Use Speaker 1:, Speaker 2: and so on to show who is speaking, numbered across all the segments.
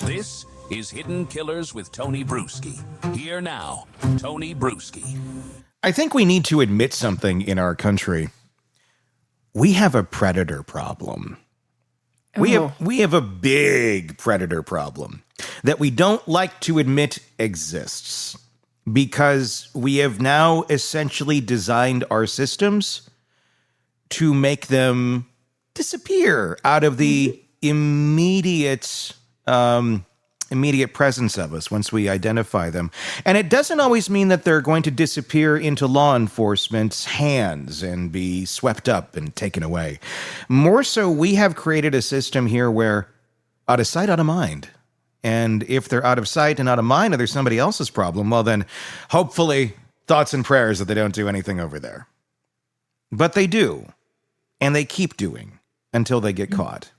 Speaker 1: This is Hidden Killers with Tony Bruschi. Here now, Tony Bruschi.
Speaker 2: I think we need to admit something in our country. We have a predator problem. We have a big predator problem that we don't like to admit exists because we have now essentially designed our systems to make them disappear out of the immediate presence of us once we identify them. And it doesn't always mean that they're going to disappear into law enforcement's hands and be swept up and taken away. More so, we have created a system here where out of sight, out of mind. And if they're out of sight and out of mind, and there's somebody else's problem, well then, hopefully, thoughts and prayers that they don't do anything over there. But they do. And they keep doing until they get caught.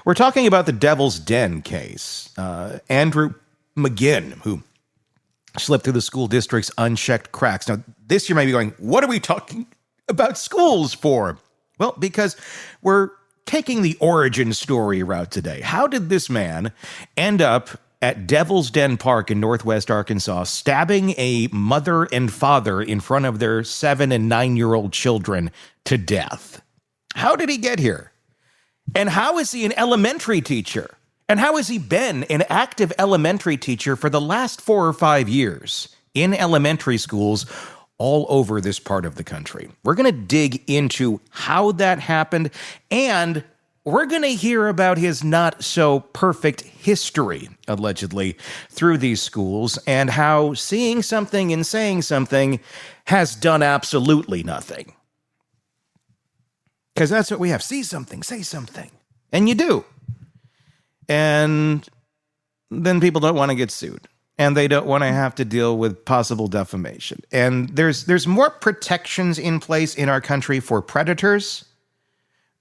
Speaker 2: We're talking about the Devil's Den case. Andrew McGann, who slipped through the school district's unchecked cracks. Now, this you may be going, what are we talking about schools for? Well, because we're taking the origin story route today. How did this man end up at Devil's Den Park in Northwest Arkansas, stabbing a mother and father in front of their 7- and 9-year-old children to death? How did he get here? And how is he an elementary teacher? And how has he been an active elementary teacher for the last 4 or 5 years in elementary schools all over this part of the country? We're going to dig into how that happened, and we're going to hear about his not-so-perfect history, allegedly, through these schools, and how seeing something and saying something has done absolutely nothing. Because that's what we have. See something, say something. And you do. And then people don't want to get sued. And they don't want to have to deal with possible defamation. And there's more protections in place in our country for predators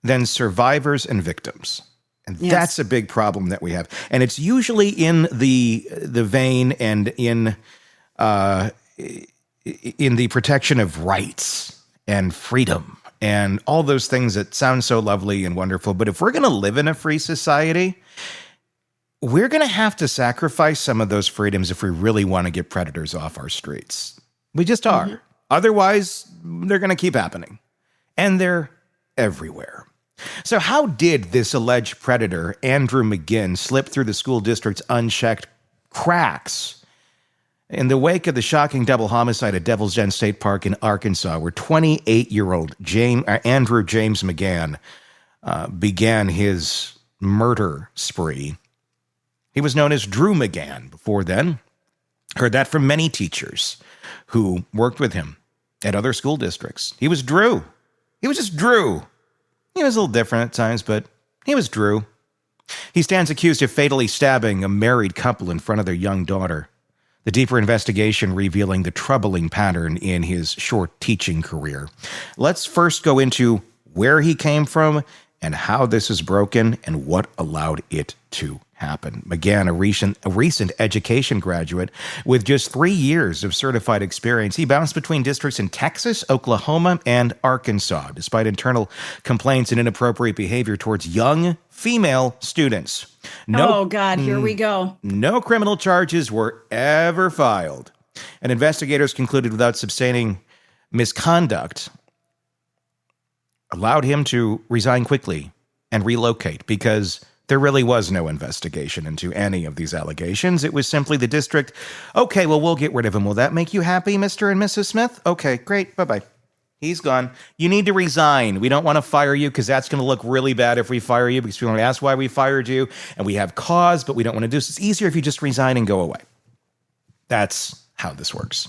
Speaker 2: than survivors and victims. And that's a big problem that we have. And it's usually in the vein and in the protection of rights and freedom and all those things that sound so lovely and wonderful. But if we're going to live in a free society, we're going to have to sacrifice some of those freedoms if we really want to get predators off our streets. We just are. Mm-hmm. Otherwise, they're going to keep happening. And they're everywhere. So how did this alleged predator, Andrew McGann, slip through the school district's unchecked cracks in the wake of the shocking double homicide at Devil's Den State Park in Arkansas, where 28-year-old Andrew James McGann began his murder spree? He was known as Drew McGann before then. Heard that from many teachers who worked with him at other school districts. He was Drew. He was just Drew. He was a little different at times, but he was Drew. He stands accused of fatally stabbing a married couple in front of their young daughter. The deeper investigation revealing the troubling pattern in his short teaching career. Let's first go into where he came from and how this is broken and what allowed it to happen. McGann, a recent education graduate with just 3 years of certified experience, he bounced between districts in Texas, Oklahoma, and Arkansas, despite internal complaints and inappropriate behavior towards young female students.
Speaker 3: Oh, God, here we go.
Speaker 2: No criminal charges were ever filed. And investigators concluded without substantiating misconduct, allowed him to resign quickly and relocate because there really was no investigation into any of these allegations. It was simply the district, okay, well, we'll get rid of him. Will that make you happy, Mr. and Mrs. Smith? Okay, great, bye-bye. He's gone. You need to resign. We don't want to fire you because that's going to look really bad if we fire you because we want to ask why we fired you, and we have cause, but we don't want to do this. It's easier if you just resign and go away. That's how this works.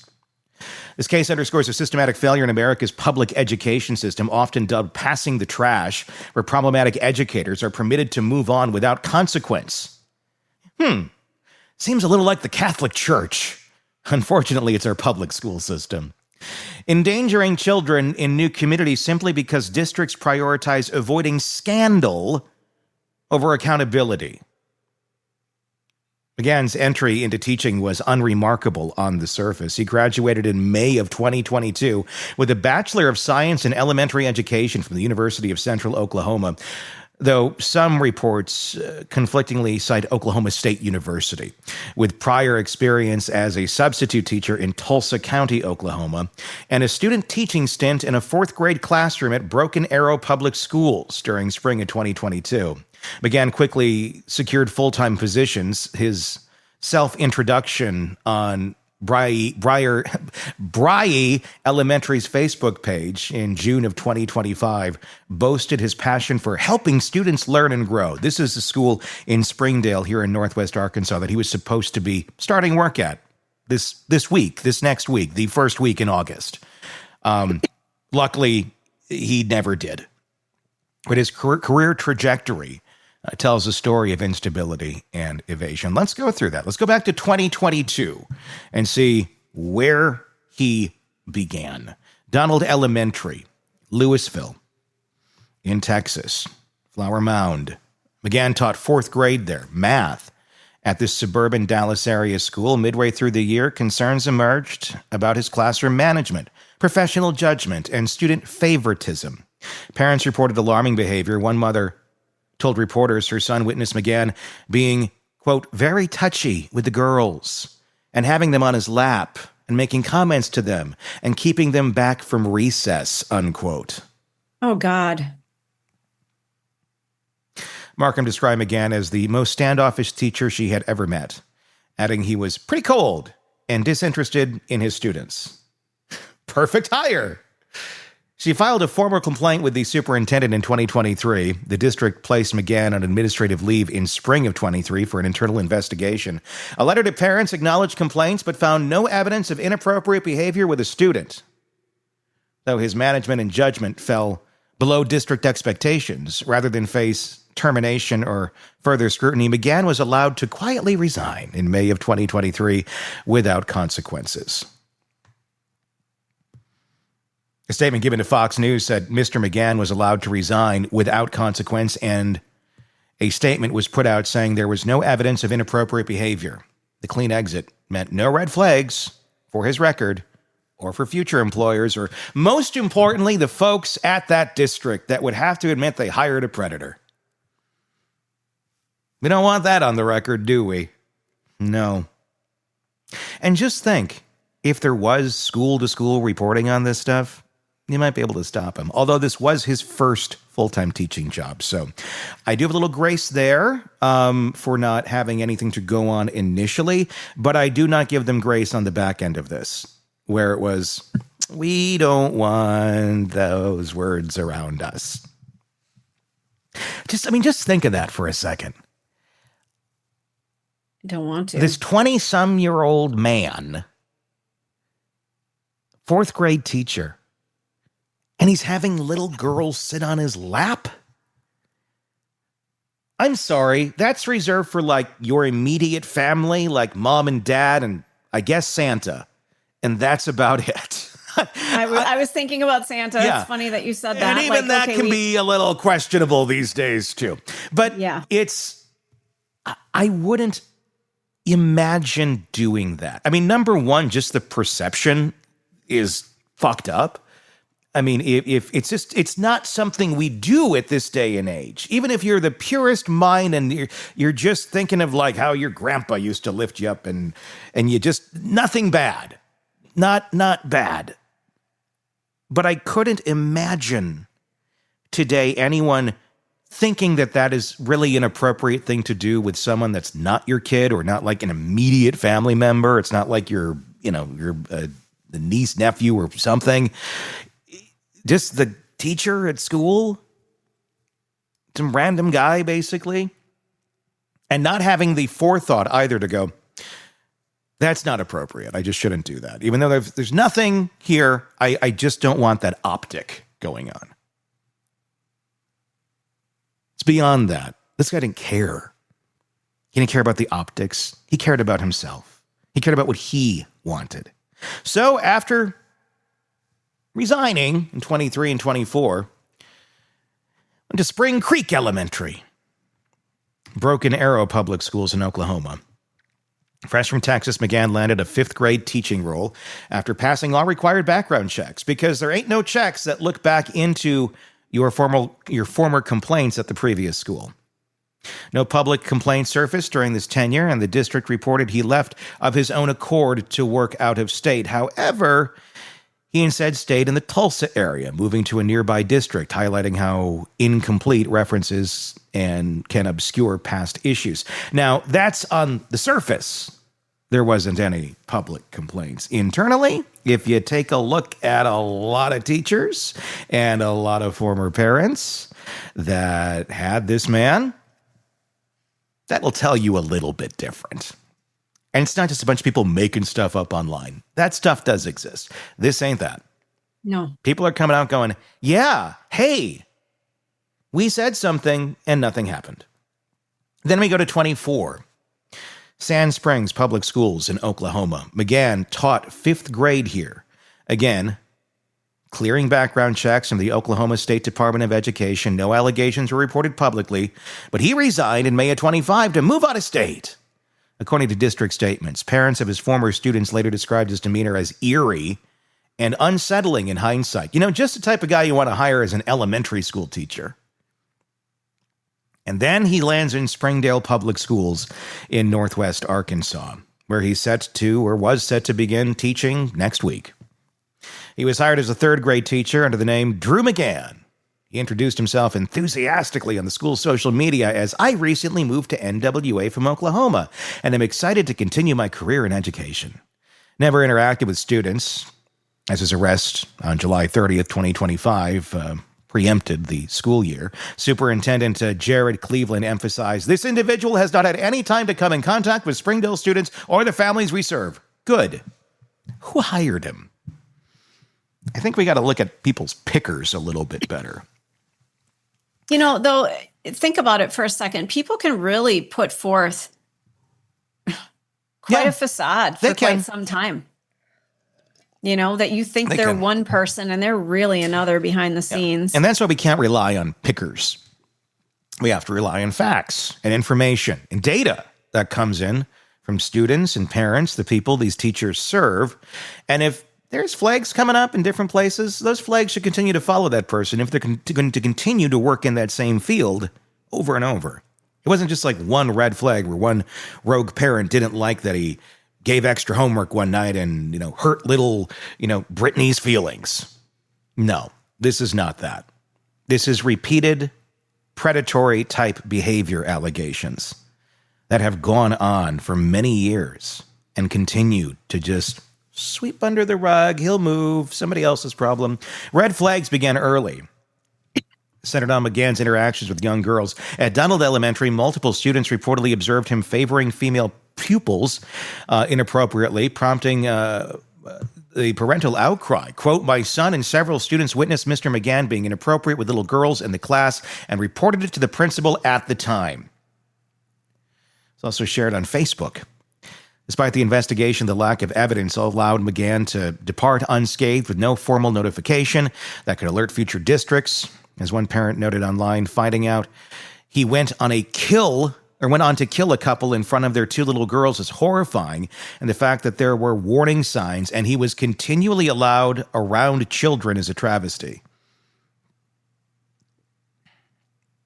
Speaker 2: This case underscores a systematic failure in America's public education system, often dubbed passing the trash, where problematic educators are permitted to move on without consequence. Seems a little like the Catholic Church. Unfortunately, it's our public school system. Endangering children in new communities simply because districts prioritize avoiding scandal over accountability. McGann's entry into teaching was unremarkable on the surface. He graduated in May of 2022 with a Bachelor of Science in Elementary Education from the University of Central Oklahoma. though some reports conflictingly cite Oklahoma State University, with prior experience as a substitute teacher in Tulsa County, Oklahoma, and a student teaching stint in a fourth-grade classroom at Broken Arrow Public Schools during spring of 2022. McGann quickly secured full-time positions. His self-introduction on Bryee Elementary's Facebook page in June of 2025 boasted his passion for helping students learn and grow. This is a school in Springdale here in Northwest Arkansas that he was supposed to be starting work at this next week, the first week in August. Luckily, he never did. But his career trajectory tells a story of instability and evasion. Let's go through that. Let's go back to 2022 and see where he began. Donald Elementary, Louisville, in Texas, Flower Mound. McGann taught fourth grade there, math, at this suburban Dallas area school. Midway through the year, concerns emerged about his classroom management, professional judgment, and student favoritism. Parents reported alarming behavior. One mother told reporters her son witnessed McGann being, quote, very touchy with the girls and having them on his lap and making comments to them and keeping them back from recess, unquote.
Speaker 3: Oh, God.
Speaker 2: Marcum described McGann as the most standoffish teacher she had ever met, adding he was pretty cold and disinterested in his students. Perfect hire. She filed a formal complaint with the superintendent in 2023. The district placed McGann on administrative leave in spring of 23 for an internal investigation. A letter to parents acknowledged complaints but found no evidence of inappropriate behavior with a student. Though his management and judgment fell below district expectations, rather than face termination or further scrutiny, McGann was allowed to quietly resign in May of 2023 without consequences. A statement given to Fox News said Mr. McGann was allowed to resign without consequence, and a statement was put out saying there was no evidence of inappropriate behavior. The clean exit meant no red flags for his record or for future employers, or most importantly, the folks at that district that would have to admit they hired a predator. We don't want that on the record, do we? No. And just think, if there was school-to-school reporting on this stuff, you might be able to stop him. Although this was his first full-time teaching job. So I do have a little grace there for not having anything to go on initially, but I do not give them grace on the back end of this, where it was, we don't want those words around us. Just think of that for a second.
Speaker 3: Don't want to.
Speaker 2: This 20-some-year-old man, fourth grade teacher, and he's having little girls sit on his lap? I'm sorry, that's reserved for, like, your immediate family, like mom and dad and, I guess, Santa. And that's about it.
Speaker 3: I was thinking about Santa.
Speaker 2: Yeah.
Speaker 3: It's funny that you said that.
Speaker 2: And even that can be a little questionable these days, too. But
Speaker 3: yeah.
Speaker 2: I wouldn't imagine doing that. I mean, number one, just the perception is fucked up. I mean, if it's not something we do at this day and age. Even if you're the purest mind and you're just thinking of like how your grandpa used to lift you up and you just, nothing bad. Not bad. But I couldn't imagine today anyone thinking that is really an appropriate thing to do with someone that's not your kid or not like an immediate family member. It's not like your the niece, nephew or something. Just the teacher at school, some random guy, basically, and not having the forethought either to go, that's not appropriate. I just shouldn't do that. Even though there's nothing here, I just don't want that optic going on. It's beyond that. This guy didn't care. He didn't care about the optics. He cared about himself. He cared about what he wanted. So after resigning in 23 and 24, went to Spring Creek Elementary, Broken Arrow Public Schools in Oklahoma. Fresh from Texas, McGann landed a fifth grade teaching role after passing all required background checks, because there ain't no checks that look back into your former complaints at the previous school. No public complaints surfaced during this tenure, and the district reported he left of his own accord to work out of state. However, he instead stayed in the Tulsa area, moving to a nearby district, highlighting how incomplete references and can obscure past issues. Now, that's on the surface. There wasn't any public complaints. Internally, if you take a look at a lot of teachers and a lot of former parents that had this man, that will tell you a little bit different. And it's not just a bunch of people making stuff up online. That stuff does exist. This ain't that.
Speaker 3: No.
Speaker 2: People are coming out going, yeah, hey, we said something and nothing happened. Then we go to 24. Sand Springs Public Schools in Oklahoma. McGann taught 5th grade here. Again, clearing background checks from the Oklahoma State Department of Education. No allegations were reported publicly, but he resigned in May of 25 to move out of state. According to district statements, parents of his former students later described his demeanor as eerie and unsettling in hindsight. You know, just the type of guy you want to hire as an elementary school teacher. And then he lands in Springdale Public Schools in Northwest Arkansas, where was set to begin teaching next week. He was hired as a 3rd grade teacher under the name Drew McGann. He introduced himself enthusiastically on the school's social media as, I recently moved to NWA from Oklahoma, and am excited to continue my career in education. Never interacted with students, as his arrest on July 30th, 2025, preempted the school year. Superintendent Jared Cleveland emphasized, this individual has not had any time to come in contact with Springdale students or the families we serve. Good. Who hired him? I think we got to look at people's pickers a little bit better.
Speaker 3: You know, though, think about it for a second. People can really put forth quite a facade for quite some time. You know, that you think they're one person and they're really another behind the scenes.
Speaker 2: And that's why we can't rely on pickers. We have to rely on facts and information and data that comes in from students and parents, the people these teachers serve. And if there's flags coming up in different places, those flags should continue to follow that person if they're going to continue to work in that same field over and over. It wasn't just like one red flag where one rogue parent didn't like that he gave extra homework one night and, hurt little, Brittany's feelings. No, this is not that. This is repeated predatory type behavior allegations that have gone on for many years and continue to just sweep under the rug. He'll move. Somebody else's problem. Red flags began early. Centered on McGann's interactions with young girls. At Donald Elementary, multiple students reportedly observed him favoring female pupils inappropriately, prompting the parental outcry. Quote, my son and several students witnessed Mr. McGann being inappropriate with little girls in the class and reported it to the principal at the time. It's also shared on Facebook. Despite the investigation, the lack of evidence allowed McGann to depart unscathed with no formal notification that could alert future districts. As one parent noted online, finding out he went on to kill a couple in front of their 2 little girls is horrifying, and the fact that there were warning signs and he was continually allowed around children is a travesty.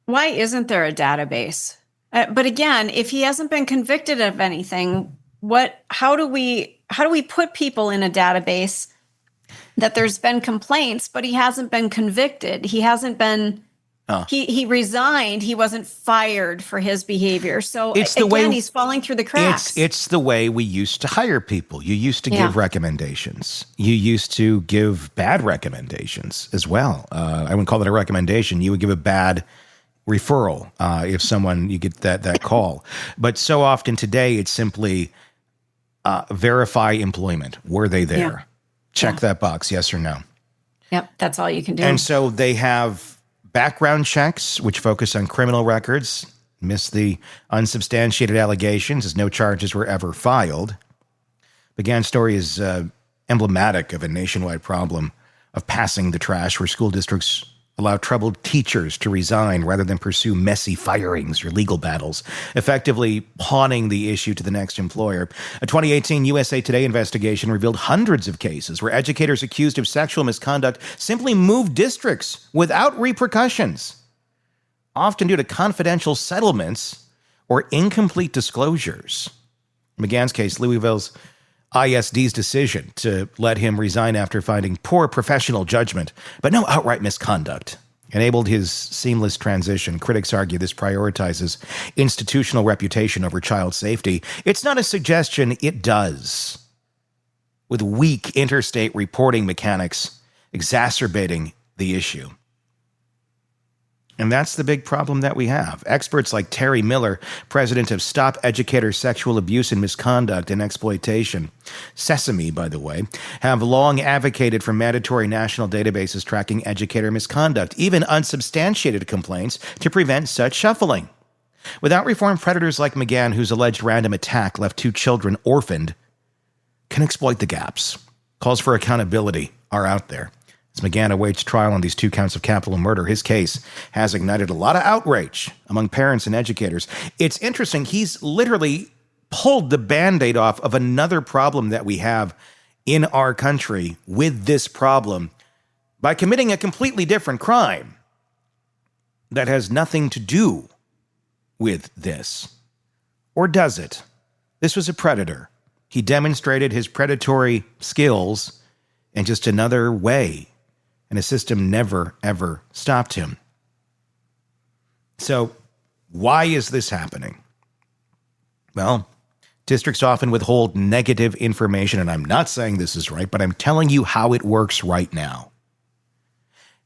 Speaker 3: Why isn't there a database? But again, if he hasn't been convicted of anything, how do we put people in a database that there's been complaints, but he hasn't been convicted? He hasn't been. He resigned. He wasn't fired for his behavior. So he's falling through the cracks.
Speaker 2: It's the way we used to hire people. You used to give recommendations. You used to give bad recommendations as well. I wouldn't call it a recommendation. You would give a bad referral if you get that call. But so often today, it's simply verify employment. Were they there? Yeah. Check that box, yes or no.
Speaker 3: Yep, that's all you can do.
Speaker 2: And so they have background checks, which focus on criminal records, miss the unsubstantiated allegations as no charges were ever filed. McGann's story is emblematic of a nationwide problem of passing the trash where school districts allow troubled teachers to resign rather than pursue messy firings or legal battles, effectively pawning the issue to the next employer. A 2018 USA Today investigation revealed hundreds of cases where educators accused of sexual misconduct simply moved districts without repercussions, often due to confidential settlements or incomplete disclosures. In McGann's case, Louisville's ISD's decision to let him resign after finding poor professional judgment, but no outright misconduct, enabled his seamless transition. Critics argue this prioritizes institutional reputation over child safety. It's not a suggestion, it does, with weak interstate reporting mechanics exacerbating the issue. And that's the big problem that we have. Experts like Terry Miller, president of Stop Educator Sexual Abuse and Misconduct and Exploitation, Sesame, by the way, have long advocated for mandatory national databases tracking educator misconduct, even unsubstantiated complaints, to prevent such shuffling. Without reform, predators like McGann, whose alleged random attack left 2 children orphaned, can exploit the gaps. Calls for accountability are out there. As McGann awaits trial on these 2 counts of capital murder, his case has ignited a lot of outrage among parents and educators. It's interesting. He's literally pulled the Band-Aid off of another problem that we have in our country with this problem by committing a completely different crime that has nothing to do with this. Or does it? This was a predator. He demonstrated his predatory skills in just another way, and a system never, ever stopped him. So, why is this happening? Well, districts often withhold negative information, and I'm not saying this is right, but I'm telling you how it works right now.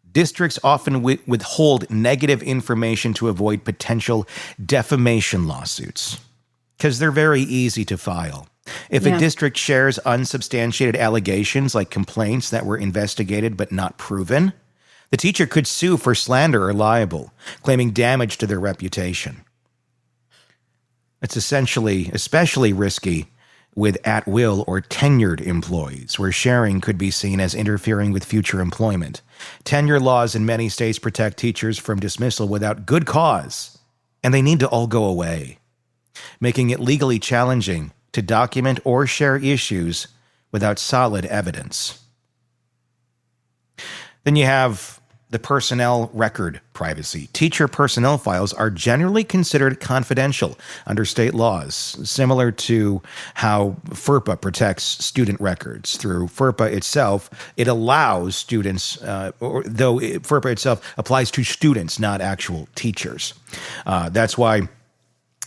Speaker 2: Districts often withhold negative information to avoid potential defamation lawsuits, because they're very easy to file. If a district shares unsubstantiated allegations like complaints that were investigated but not proven, the teacher could sue for slander or libel, claiming damage to their reputation. It's especially risky with at-will or tenured employees, where sharing could be seen as interfering with future employment. Tenure laws in many states protect teachers from dismissal without good cause, and they need to all go away, making it legally challenging to document or share issues without solid evidence. Then you have the personnel record privacy. Teacher personnel files are generally considered confidential under state laws, similar to how FERPA protects student records. Through FERPA itself, it allows students, though FERPA itself applies to students, not actual teachers. That's why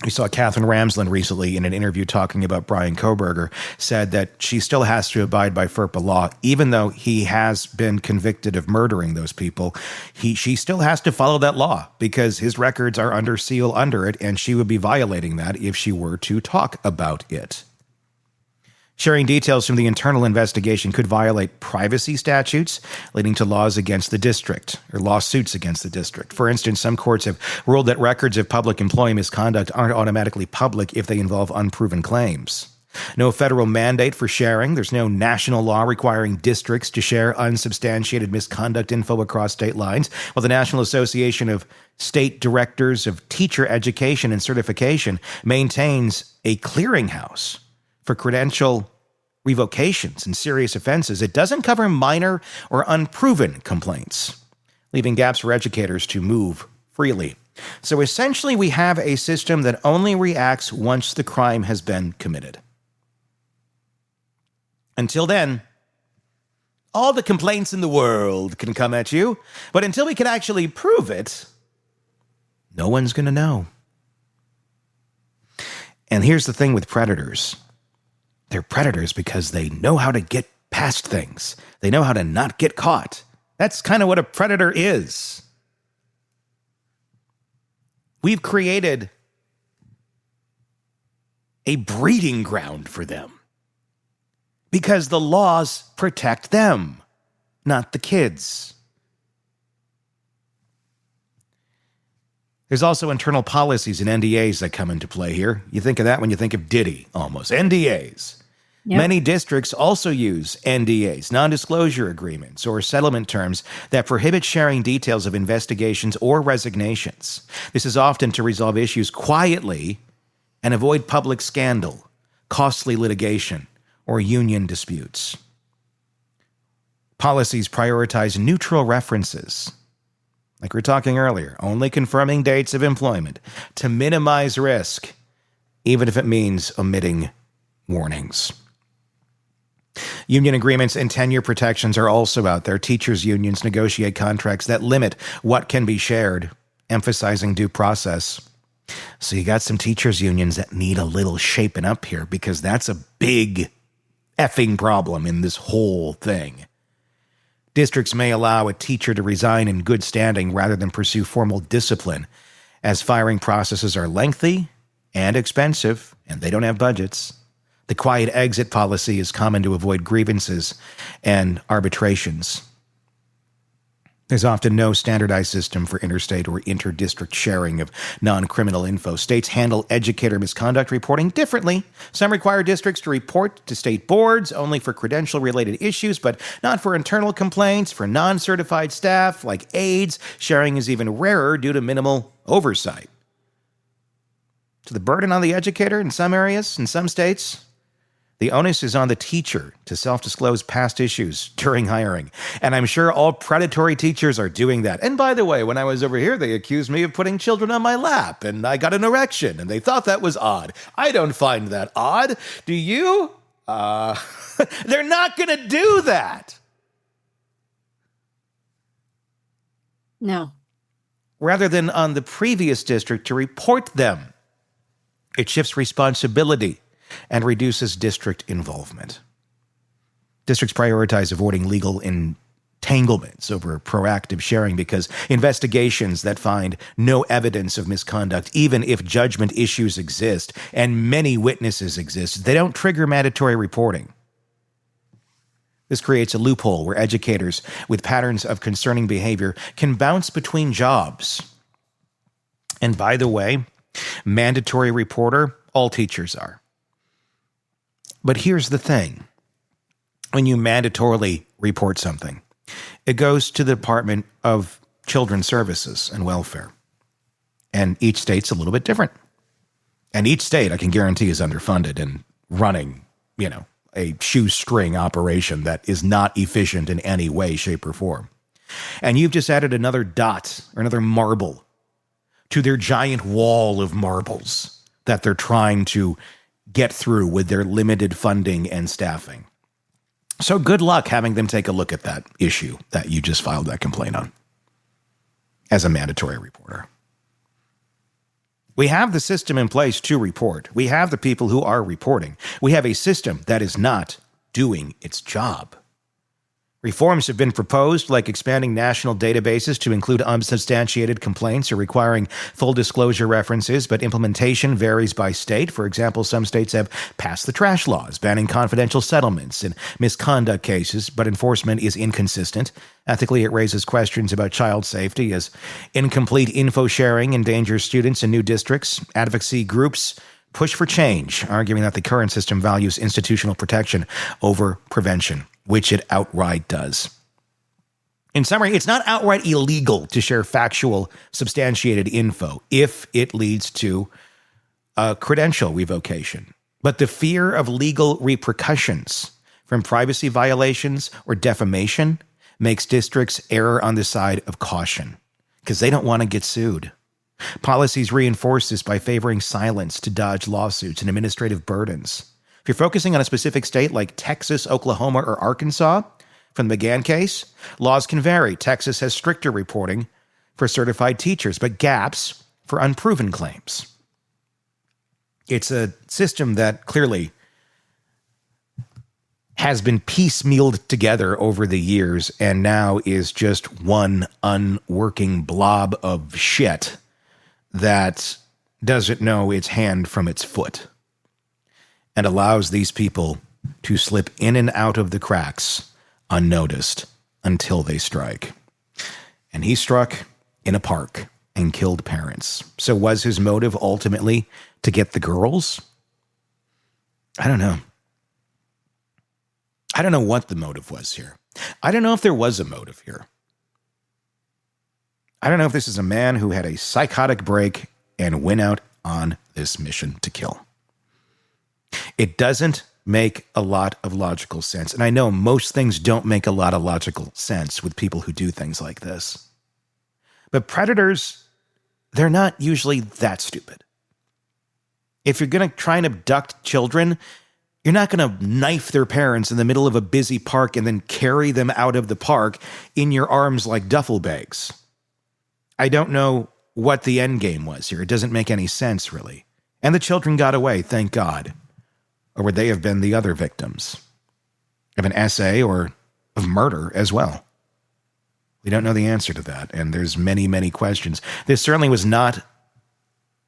Speaker 2: we saw Catherine Ramsland recently in an interview talking about Brian Kohberger, said that she still has to abide by FERPA law, even though he has been convicted of murdering those people. She still has to follow that law because his records are under seal under it, and she would be violating that if she were to talk about it. Sharing details from the internal investigation could violate privacy statutes, leading to laws against the district, or lawsuits against the district. For instance, some courts have ruled that records of public employee misconduct aren't automatically public if they involve unproven claims. No federal mandate for sharing. There's no national law requiring districts to share unsubstantiated misconduct info across state lines, while the National Association of State Directors of Teacher Education and Certification maintains a clearinghouse for credential revocations and serious offenses. It doesn't cover minor or unproven complaints, leaving gaps for educators to move freely. So essentially, we have a system that only reacts once the crime has been committed. Until then, all the complaints in the world can come at you, but until we can actually prove it, no one's going to know. And here's the thing with predators. They're predators because they know how to get past things. They know how to not get caught. That's kind of what a predator is. We've created a breeding ground for them because the laws protect them, not the kids. There's also internal policies and NDAs that come into play here. You think of that when you think of Diddy, almost. NDAs.
Speaker 3: Yep.
Speaker 2: Many districts also use NDAs, non-disclosure agreements, or settlement terms that prohibit sharing details of investigations or resignations. This is often to resolve issues quietly and avoid public scandal, costly litigation, or union disputes. Policies prioritize neutral references, like we were talking earlier, only confirming dates of employment to minimize risk, even if it means omitting warnings. Union agreements and tenure protections are also out there. Teachers' unions negotiate contracts that limit what can be shared, emphasizing due process. So you got some teachers' unions that need a little shaping up here, because that's a big effing problem in this whole thing. Districts may allow a teacher to resign in good standing rather than pursue formal discipline, as firing processes are lengthy and expensive, and they don't have budgets. The quiet exit policy is common to avoid grievances and arbitrations. There's often no standardized system for interstate or interdistrict sharing of non-criminal info. States handle educator misconduct reporting differently. Some require districts to report to state boards only for credential-related issues, but not for internal complaints. For non-certified staff, like aides, sharing is even rarer due to minimal oversight. So the burden on the educator in some areas, in some states, the onus is on the teacher to self-disclose past issues during hiring. And I'm sure all predatory teachers are doing that. And by the way, when I was over here, they accused me of putting children on my lap, and I got an erection, and they thought that was odd. I don't find that odd. Do you? They're not going to do that.
Speaker 3: No.
Speaker 2: Rather than on the previous district to report them, it shifts responsibility and reduces district involvement. Districts prioritize avoiding legal entanglements over proactive sharing because investigations that find no evidence of misconduct, even if judgment issues exist and many witnesses exist, they don't trigger mandatory reporting. This creates a loophole where educators with patterns of concerning behavior can bounce between jobs. And by the way, mandatory reporter, all teachers are. But here's the thing. When you mandatorily report something, it goes to the Department of Children's Services and Welfare. And each state's a little bit different. And each state, I can guarantee, is underfunded and running, a shoestring operation that is not efficient in any way, shape, or form. And you've just added another dot or another marble to their giant wall of marbles that they're trying to get through with their limited funding and staffing. So good luck having them take a look at that issue that you just filed that complaint on as a mandatory reporter. We have the system in place to report. We have the people who are reporting. We have a system that is not doing its job. Reforms have been proposed, like expanding national databases to include unsubstantiated complaints or requiring full disclosure references, but implementation varies by state. For example, some states have passed the trash laws, banning confidential settlements in misconduct cases, but enforcement is inconsistent. Ethically, it raises questions about child safety, as incomplete info sharing endangers students in new districts. Advocacy groups push for change, arguing that the current system values institutional protection over prevention, which it outright does. In summary, it's not outright illegal to share factual, substantiated info if it leads to a credential revocation. But the fear of legal repercussions from privacy violations or defamation makes districts err on the side of caution because they don't want to get sued. Policies reinforce this by favoring silence to dodge lawsuits and administrative burdens. If you're focusing on a specific state like Texas, Oklahoma, or Arkansas, from the McGann case, laws can vary. Texas has stricter reporting for certified teachers, but gaps for unproven claims. It's a system that clearly has been piecemealed together over the years and now is just one unworking blob of shit that doesn't know its hand from its foot, and allows these people to slip in and out of the cracks unnoticed until they strike. And he struck in a park and killed parents. So was his motive ultimately to get the girls? I don't know. I don't know what the motive was here. I don't know if there was a motive here. I don't know if this is a man who had a psychotic break and went out on this mission to kill. It doesn't make a lot of logical sense. And I know most things don't make a lot of logical sense with people who do things like this. But predators, they're not usually that stupid. If you're going to try and abduct children, you're not going to knife their parents in the middle of a busy park and then carry them out of the park in your arms like duffel bags. I don't know what the end game was here. It doesn't make any sense, really. And the children got away, thank God. Or would they have been the other victims of an essay or of murder as well? We don't know the answer to that, and there's many, many questions. This certainly was not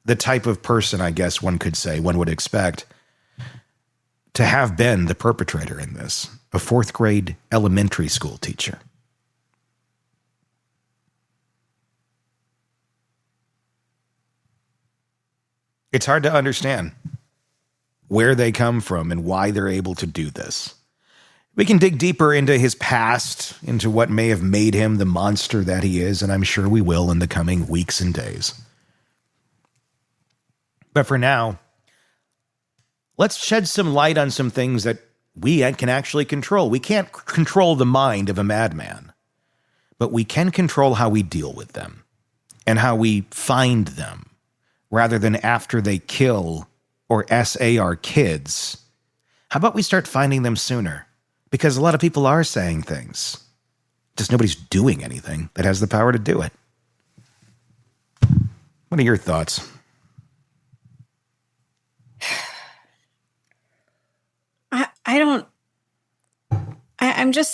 Speaker 2: the type of person, I guess one could say, one would expect, to have been the perpetrator in this, a fourth grade elementary school teacher. It's hard to understand where they come from and why they're able to do this. We can dig deeper into his past, into what may have made him the monster that he is, and I'm sure we will in the coming weeks and days. But for now, let's shed some light on some things that we can actually control. We can't control the mind of a madman, but we can control how we deal with them and how we find them, rather than after they kill or SA our kids. How about we start finding them sooner? Because a lot of people are saying things. Just nobody's doing anything that has the power to do it. What are your thoughts?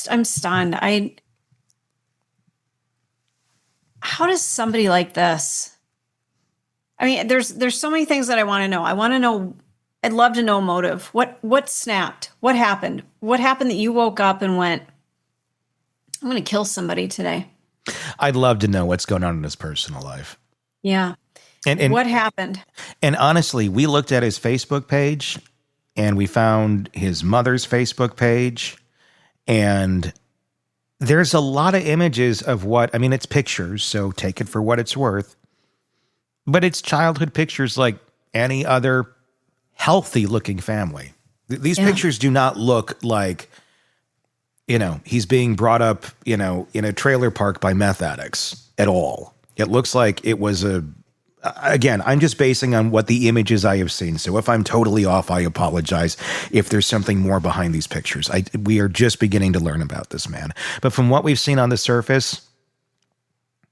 Speaker 3: I'm stunned. How does somebody like this? I mean, there's so many things that I want to know. I'd love to know motive. What snapped? What happened? What happened that you woke up and went, I'm going to kill somebody today?
Speaker 2: I'd love to know what's going on in his personal life.
Speaker 3: Yeah. And what happened?
Speaker 2: And honestly, we looked at his Facebook page and we found his mother's Facebook page, and there's a lot of images of it's pictures, so take it for what it's worth. But it's childhood pictures like any other healthy looking family. These pictures do not look like, he's being brought up, in a trailer park by meth addicts at all. It looks like it was again, I'm just basing on what the images I have seen. So if I'm totally off, I apologize if there's something more behind these pictures. We are just beginning to learn about this man. But from what we've seen on the surface,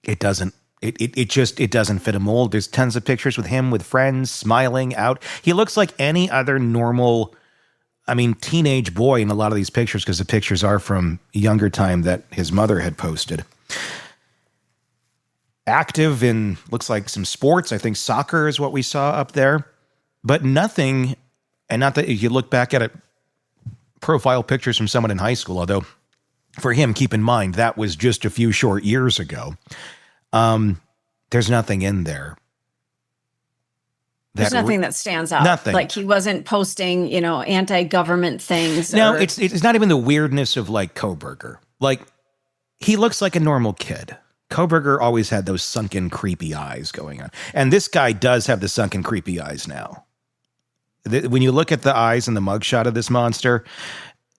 Speaker 2: it doesn't. It doesn't fit a mold. There's tons of pictures with him with friends smiling out. He looks like any other normal, teenage boy in a lot of these pictures, because the pictures are from a younger time that his mother had posted. Active in, looks like some sports. I think soccer is what we saw up there, but nothing. And not that if you look back at it, profile pictures from someone in high school, although for him, keep in mind, that was just a few short years ago. There's nothing in there.
Speaker 3: There's nothing that stands out.
Speaker 2: Nothing.
Speaker 3: Like he wasn't posting, anti-government things.
Speaker 2: No, it's not even the weirdness of like Kohberger. Like he looks like a normal kid. Kohberger always had those sunken, creepy eyes going on. And this guy does have the sunken, creepy eyes now. When you look at the eyes in the mugshot of this monster,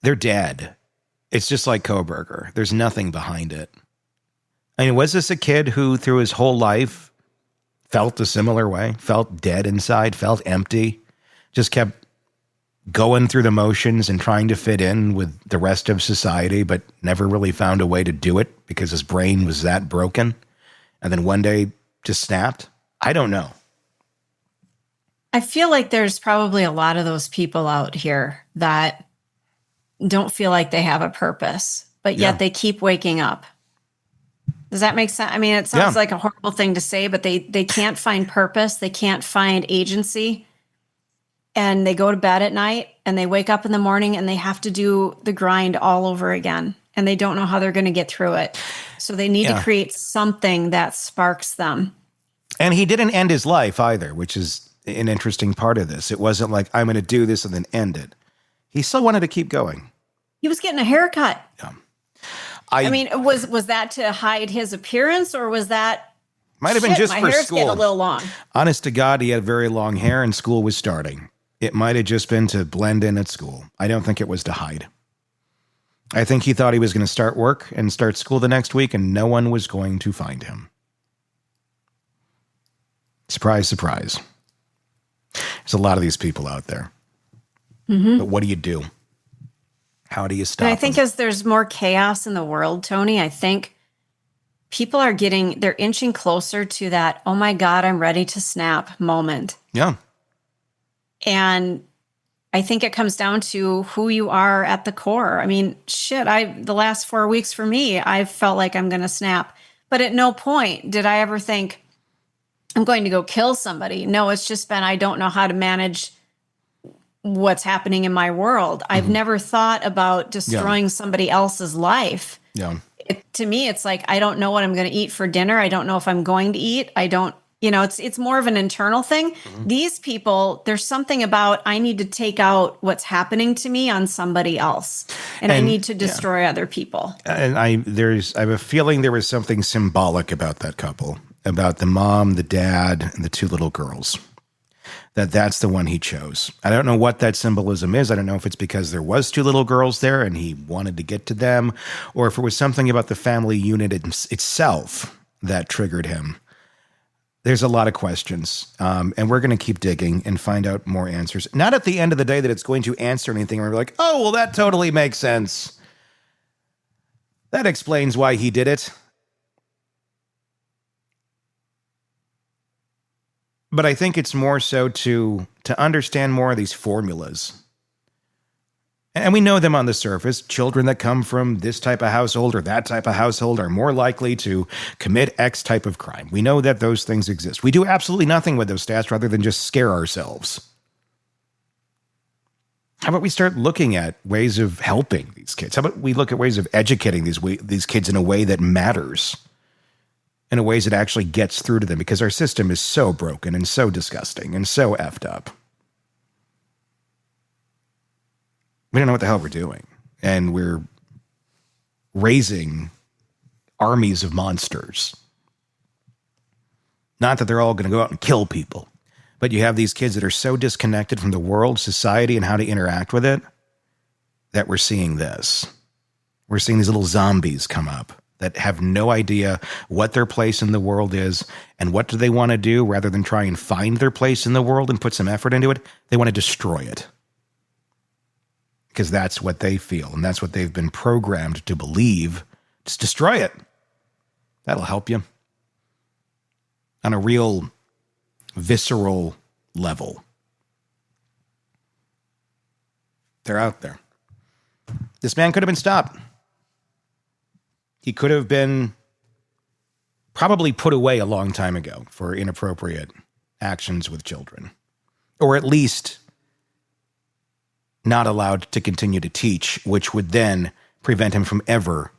Speaker 2: they're dead. It's just like Kohberger. There's nothing behind it. Was this a kid who through his whole life felt a similar way, felt dead inside, felt empty, just kept going through the motions and trying to fit in with the rest of society, but never really found a way to do it because his brain was that broken, and then one day just snapped? I don't know.
Speaker 3: I feel like there's probably a lot of those people out here that don't feel like they have a purpose, but yet they keep waking up. Does that make sense? It sounds like a horrible thing to say, but they can't find purpose. They can't find agency. And they go to bed at night and they wake up in the morning and they have to do the grind all over again. And they don't know how they're going to get through it. So they need to create something that sparks them.
Speaker 2: And he didn't end his life either, which is an interesting part of this. It wasn't like, I'm going to do this and then end it. He still wanted to keep going.
Speaker 3: He was getting a haircut.
Speaker 2: Yeah.
Speaker 3: I mean, was that to hide his appearance, or was that
Speaker 2: might have been just
Speaker 3: my
Speaker 2: for
Speaker 3: hair's
Speaker 2: school?
Speaker 3: getting a little long.
Speaker 2: Honest to God, he had very long hair and school was starting. It might have just been to blend in at school. I don't think it was to hide. I think he thought he was going to start work and start school the next week and no one was going to find him. Surprise, surprise. There's a lot of these people out there. Mm-hmm. But what do you do? How do you stop
Speaker 3: And I think
Speaker 2: them?
Speaker 3: as there's more chaos in the world, Tony, I think people are they're inching closer to that, oh my God, I'm ready to snap moment.
Speaker 2: Yeah.
Speaker 3: And I think it comes down to who you are at the core. I mean, the last 4 weeks for me, I've felt like I'm going to snap. But at no point did I ever think I'm going to go kill somebody. No, it's just been, I don't know how to manage what's happening in my world. I've never thought about destroying somebody else's life.
Speaker 2: Yeah.
Speaker 3: To me, it's like, I don't know what I'm going to eat for dinner. I don't know if I'm going to eat. I don't, it's more of an internal thing. Mm-hmm. These people, there's something about, I need to take out what's happening to me on somebody else. And I need to destroy other people.
Speaker 2: And I have a feeling there was something symbolic about that couple, about the mom, the dad, and the two little girls. That's the one he chose. I don't know what that symbolism is. I don't know if it's because there was two little girls there and he wanted to get to them, or if it was something about the family unit itself that triggered him. There's a lot of questions, and we're going to keep digging and find out more answers. Not at the end of the day that it's going to answer anything. We're like, oh, well, that totally makes sense. That explains why he did it. But I think it's more so to understand more of these formulas. And we know them on the surface. Children that come from this type of household or that type of household are more likely to commit X type of crime. We know that those things exist. We do absolutely nothing with those stats rather than just scare ourselves. How about we start looking at ways of helping these kids? How about we look at ways of educating these kids in a way that matters? In a ways that actually gets through to them, because our system is so broken and so disgusting and so effed up. We don't know what the hell we're doing. And we're raising armies of monsters. Not that they're all going to go out and kill people, but you have these kids that are so disconnected from the world, society, and how to interact with it, that we're seeing this. We're seeing these little zombies come up that have no idea what their place in the world is and what do they want to do. Rather than try and find their place in the world and put some effort into it, they want to destroy it. Because that's what they feel, and that's what they've been programmed to believe. Just destroy it. That'll help you. On a real visceral level. They're out there. This man could have been stopped. He could have been probably put away a long time ago for inappropriate actions with children. Or at least not allowed to continue to teach, which would then prevent him from ever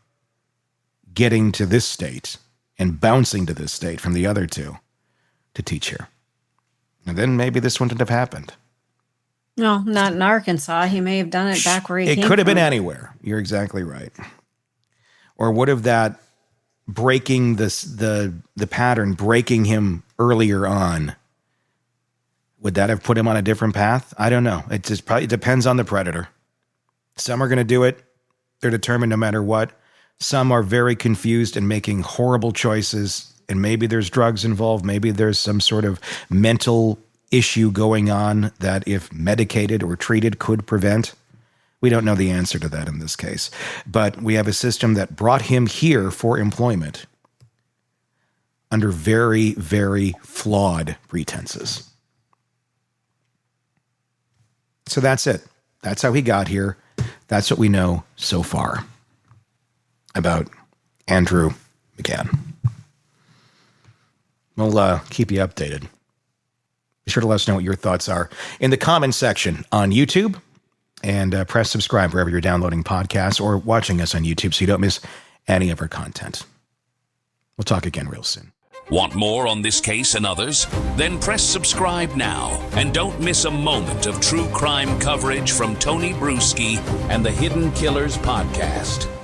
Speaker 2: getting to this state and bouncing to this state from the other two to teach here. And then maybe this wouldn't have happened.
Speaker 3: No, not in Arkansas. He may have done it back where he came from.
Speaker 2: It could have been anywhere. You're exactly right. Or would have that breaking the pattern, breaking him earlier on, would that have put him on a different path? I don't know. It just probably depends on the predator. Some are going to do it. They're determined no matter what. Some are very confused and making horrible choices. And maybe there's drugs involved. Maybe there's some sort of mental issue going on that if medicated or treated could prevent. We don't know the answer to that in this case. But we have a system that brought him here for employment under very, very flawed pretenses. So that's it. That's how he got here. That's what we know so far about Andrew McGann. We'll keep you updated. Be sure to let us know what your thoughts are in the comments section on YouTube, and press subscribe wherever you're downloading podcasts or watching us on YouTube so you don't miss any of our content. We'll talk again real soon.
Speaker 1: Want more on this case and others? Then press subscribe now and don't miss a moment of true crime coverage from Tony Bruschi and the Hidden Killers podcast.